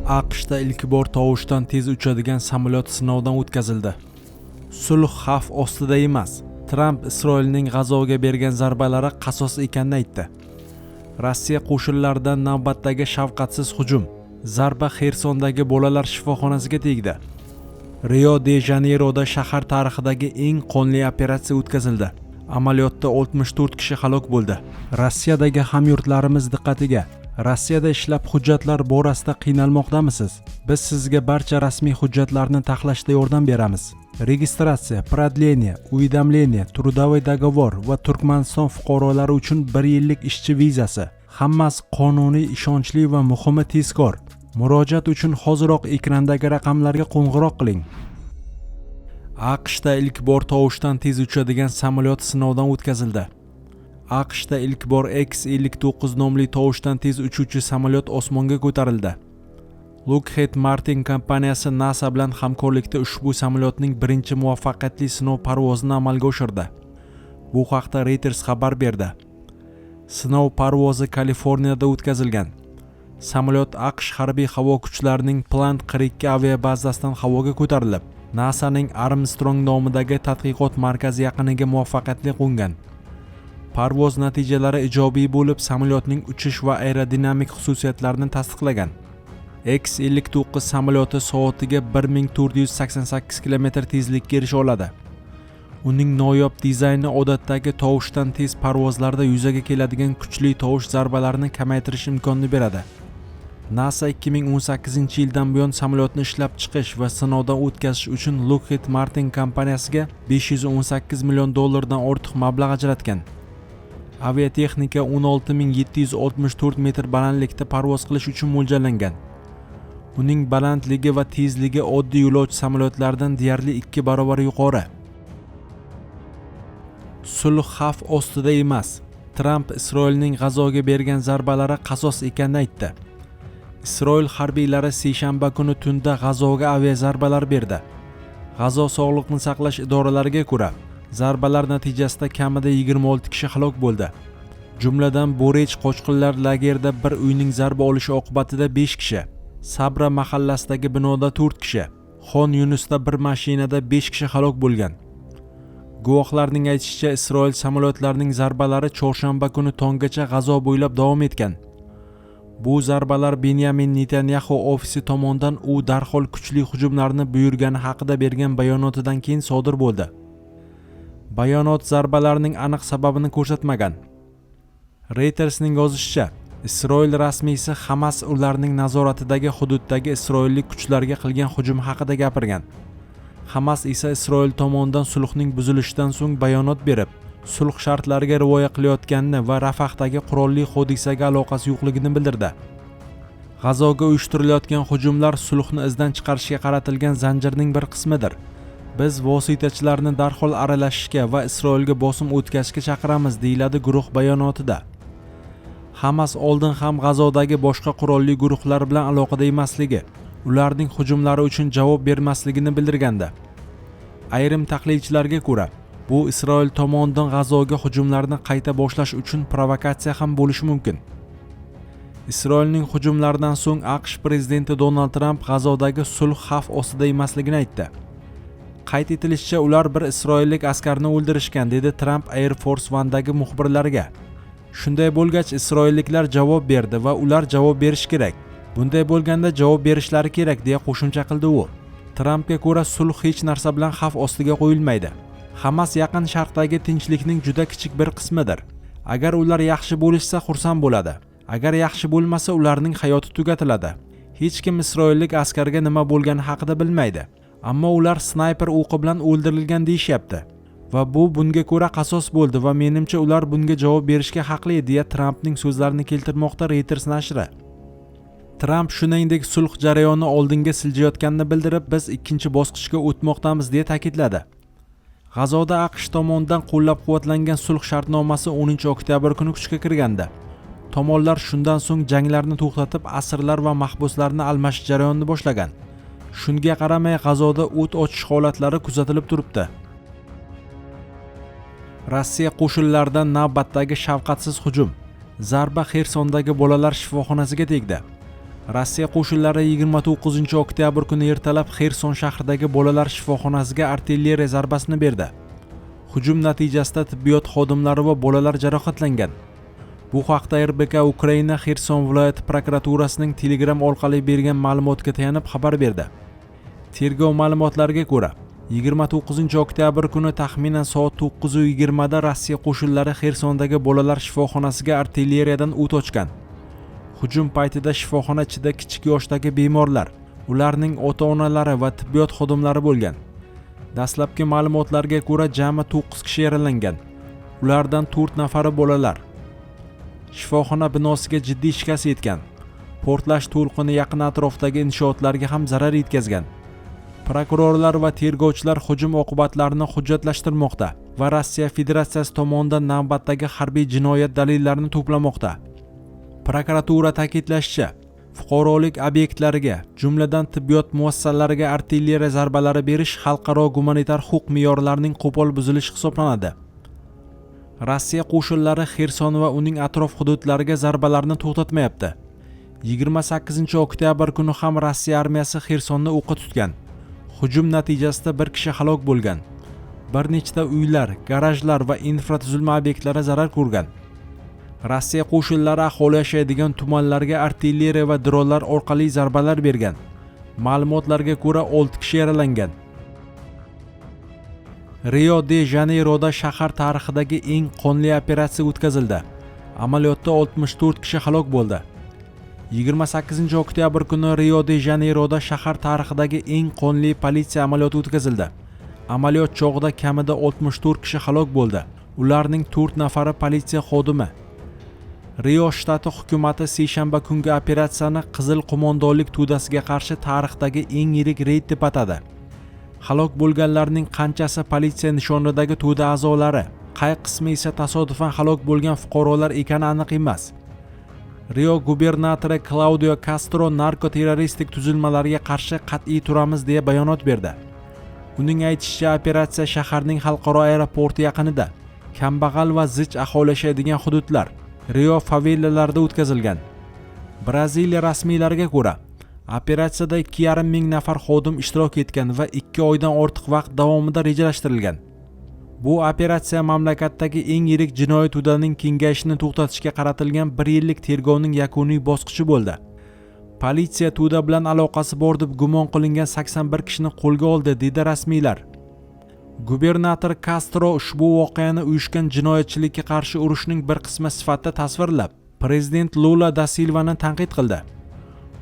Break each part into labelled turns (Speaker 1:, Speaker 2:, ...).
Speaker 1: AQShda ilk bor tovushdan tez uchadigan samolyot sinovdan o'tkazildi. Sulh xavf ostida emas. Tramp Isroilning G'azoga bergan zarbalari qasos ekanini aytdi. Rossiya qo'shinlaridan navbatdagi shafqatsiz hujum. Zarba Xersondagi bolalar shifoxonasiga tegdi. Rio de Janeyroda shahar tarixidagi eng qonli operatsiya o'tkazildi. Amaliyotda 64 kishi halok bo'ldi. Rossiyadagi hamyurtlarimiz diqqatiga. Rossiyada ishlab hujjatlar borasida qiynalmoqdamisiz? Biz sizga barcha rasmiy hujjatlarni taxlashda yordam beramiz. Registratsiya, продление, уведомление, трудовой договор va Turkmaniston fuqarolari uchun 1 yillik ishchi vizasi. Hammasi qonuniy, ishonchli va muhimi tezkor. Murojaat uchun hoziroq ekrandagi raqamlarga qo'ng'iroq qiling. AQShda ilk bor tovushdan tez uchadigan samolyot sinovdan o'tkazildi. AQShda ilk bor X-59 nomli tovushdan tez uchuvchi samolyot osmonga ko'tarildi. Lockheed Martin kompaniyasi NASA bilan hamkorlikda ushbu samolyotning birinchi muvaffaqiyatli sinov parvozini amalga oshirdi. Bu haqda Reuters xabar berdi. Sinov parvozi Kaliforniyada o'tkazilgan. Samolyot AQSh harbiy havo kuchlarining Plant 42 aviabazasidan havoga ko'tarilib, NASAning Armstrong nomidagi tadqiqot markazi yaqiniga muvaffaqiyatli qo'ngan. Parvoz natijalari ijobiy bo'lib, samolyotning uchish va aerodinamik xususiyatlarini tasdiqlagan. X-59 samolyoti soatiga 1488 km tezlikka erisha oladi. Uning noyob dizayni odatdagi tovushdan tez parvozlarda yuzaga keladigan kuchli tovush zarbalarini kamaytirish imkonini beradi. NASA 2018-yildan buyon samolyotni ishlab chiqish va sinovdan o'tkazish uchun Lockheed Martin kompaniyasiga $518 million dan ortiq mablag' ajratgan. Aviatexnika 16764 metr balandlikda parvoz qilish uchun mo'ljallangan. Uning balandligi va tezligi oddiy yo'lovchi samolyotlaridan deyarli 2 barobar yuqori. Sulh xavf ostida emas. Tramp Isroilning G'azoga bergan zarbalari qasos ekanini aytdi. Isroil harbiylari seshanba kuni tunda G'azoga aviazarbalar berdi. G'azo sog'liqni saqlash idoralariga ko'ra, zarbalar natijasida kamida 26 kishi halok bo'ldi. Jumladan Borech qochqinlar lagerida bir uyning zarba olishi oqibatida 5 kishi, Sabra mahallasidagi binoda 4 kishi, Xon Yunusda bir mashinada 5 kishi halok bo'lgan. Guvohlarning aytishicha, Isroil samolyotlarining zarbalari chorshanba kuni tonggacha G'azo bo'ylab davom etgan. Bu zarbalar Benyamin Netanyahu ofisi tomonidan u darhol kuchli hujumlarni buyurgani haqida bergan bayonotidan keyin sodir bo'ldi. Bayonot zarbalarning aniq sababini ko'rsatmagan. Reutersning yozishicha, Isroil rasmiysi Hamas ularning nazoratidagi hududdagi isroillik kuchlarga qilgan hujum haqida gapirgan. Hamas esa Isroil tomonidan sulhning buzilishidan so'ng bayonot berib, sulh shartlariga rioya qilayotganini va Rafahdagi qurolli hodisaga aloqasi yo'qligini bildirdi. G'azoga uyushtirilayotgan hujumlar sulhni izdan chiqarishga qaratilgan zanjirning bir qismidir. Biz vositachilarni darhol aralashishga va Isroilga bosim o'tkazishga chaqiramiz, deyiladi guruh bayonotida. Hamas oldin ham G'azodagi boshqa qurolli guruhlar bilan aloqada emasligi, ularning hujumlari uchun javob bermasligini bildirgandi. Ayrim tahlilchilarga ko'ra, bu Isroil tomonidan G'azoga hujumlarni qayta boshlash uchun provokatsiya ham bo'lishi mumkin. Isroilning hujumlaridan so'ng AQSh prezidenti Donald Tramp G'azodagi sulh xavf ostida emasligini aytdi. Qayd etilishicha, ular bir isroillik askarni o'ldirishgan, dedi Tramp Air Force One'dagi muxbirlarga. Shunday bo'lgach, isroilliklar javob berdi va ular javob berish kerak. Bunday bo'lganda javob berishlari kerak, deya qo'shimcha qildi u. Trampga ko'ra, sulh hech narsa bilan xavf ostiga qo'yilmaydi. Hamas Yaqin Sharqdagi tinchlikning juda kichik bir qismidir. Agar ular yaxshi bo'lishsa, xursand bo'ladi. Agar yaxshi bo'lmasa, ularning hayoti tugatiladi. Hech kim isroillik askarga nima bo'lgani haqida bilmaydi. Ammo ular snayper o'qi bilan o'ldirilgan deyishyapti. Va bu bunga ko'ra qasos bo'ldi va menimcha ular bunga javob berishga haqli, deya Trampning so'zlarini keltirmoqda Reuters nashri. Tramp shuningdek sulh jarayoni oldinga siljayotganini bildirib, biz ikkinchi bosqichga o'tmoqdamiz, deya ta'kidladi. G'azoda AQSh tomonidan qo'llab-quvvatlangan sulh shartnomasi 10 oktyabr kuni kuchga kirgandi. Tomonlar shundan so'ng janglarni to'xtatib, asirlar va mahbuslarni almashish jarayonini boshlagan. Shunga qaramay, G'azoda o't ochish holatlari kuzatilib turibdi. Rossiya qo'shinlaridan navbatdagi shafqatsiz hujum. Zarba Xersondagi bolalar shifoxonasiga tegdi. Rossiya qo'shinlari 29-oktyabr kuni ertalab Xerson shahridagi bolalar shifoxonasiga artilleriya zarbasini berdi. Hujum natijasida tibbiyot xodimlari va bolalar jarohatlangan. Bu haqda RBK Ukraina Xerson viloyati prokuraturasining Telegram orqali bergan ma'lumotga tayanib xabar berdi. Tergov ma'lumotlariga ko'ra, 29-oktyabr kuni taxminan soat 9:20 da Rossiya qo'shinlari Xersondagi bolalar shifoxonasiga artilleriyadan o't ochgan. Hujum paytida shifoxona ichida kichik yoshdagi bemorlar, ularning ota-onalari va tibbiyot xodimlari bo'lgan. Dastlabki ma'lumotlarga ko'ra jami 9 kishi yaralangan. Ulardan 4 nafari bolalar. Shifoxona binosiga jiddiy shikast yetgan. Portlash to'lqini yaqin atrofdagi inshootlarga ham zarar yetkazgan. Prokurorlar va tergovchilar hujum oqibatlarini hujjatlashtirmoqda va Rossiya Federatsiyasi tomonidan navbatdagi harbiy jinoyat dalillarini to'plamoqda. Prokuratura ta'kidlashicha, fuqarolik obyektlariga, jumladan tibbiyot muassasalariga artilleriya zarbalari berish xalqaro gumanitar huquq me'yorlarining qo'pol buzilishi hisoblanadi. Rossiya qo'shinlari Xerson va uning atrof hududlariga zarbalarni to'xtatmayapti. 28-oktyabr kuni ham Rossiya armiyasi Xersonni o'qqa tutgan. Hujum natijasida bir kishi halok bo'lgan. Bir nechta uylar, garajlar va infratuzilma obyektlari zarar ko'rgan. Rossiya qo'shinlari aholi yashaydigan tumanlarga artilleriya va dronlar orqali zarbalar bergan. Ma'lumotlarga ko'ra 6 kishi yaralangan. Rio de Janeyroda shahar tarixidagi eng qonli operatsiya o'tkazildi. Amaliyotda 64 kishi halok bo'ldi. 28-oktyabr kuni Rio de Janeyroda shahar tarixidagi eng qonli politsiya amaliyoti o'tkazildi. Amaliyot chog'ida kamida 64 kishi halok bo'ldi. Ularning 4 nafari politsiya xodimi. Rio shtati hukumati seshanba kungi operatsiyani Qizil qo'mondonlik to'dasiga qarshi tarixdagi eng yirik reyd deb atadi. Halok bo'lganlarning qanchasi politsiya nishonidagi to'da a'zolari, qay qismi esa tasodifan halok bo'lgan fuqarolar ekani aniq emas. Rio gubernatori Claudio Castro narkoterroristik tuzilmalarga qarshi qat'iy turamiz deya bayonot berdi. Uning aytishicha, operatsiya shaharning xalqaro aeroporti yaqinida, kambag'al va zich aholi yashaydigan hududlar, Rio favellalarida o'tkazilgan. Braziliya rasmiylariga ko'ra, operatsiyada 2,5 ming nafar xodim ishtirok etgan va 2 oydan ortiq vaqt davomida rejalashtirilgan. Bu operatsiya mamlakatdagi eng yirik jinoiy to'daning kengayishini to'xtatishga qaratilgan 1 yillik tergovning yakuniy bosqichi bo'ldi. Politsiya to'da bilan aloqasi bor deb gumon qilingan 81 kishini qo'lga oldi, dedi rasmiylar. Gubernator Castro ushbu voqeani uyushgan jinoyatchilikka qarshi urushning bir qismi sifatida tasvirlab, prezident Lula da Silvani tanqid qildi.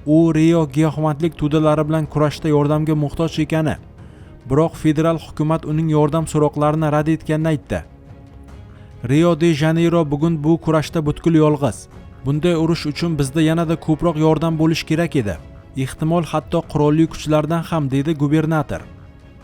Speaker 1: U Rio giyohvandlik to'dalari bilan kurashda yordamga muhtoj ekani, biroq federal hukumat uning yordam so'roqlarini rad etganini aytdi. Rio de Janeyro bugun bu kurashda butkul yolg'iz. Bunday urush uchun bizda yanada ko'proq yordam bo'lish kerak edi. Ehtimol hatto qurolli kuchlardan ham, dedi gubernator.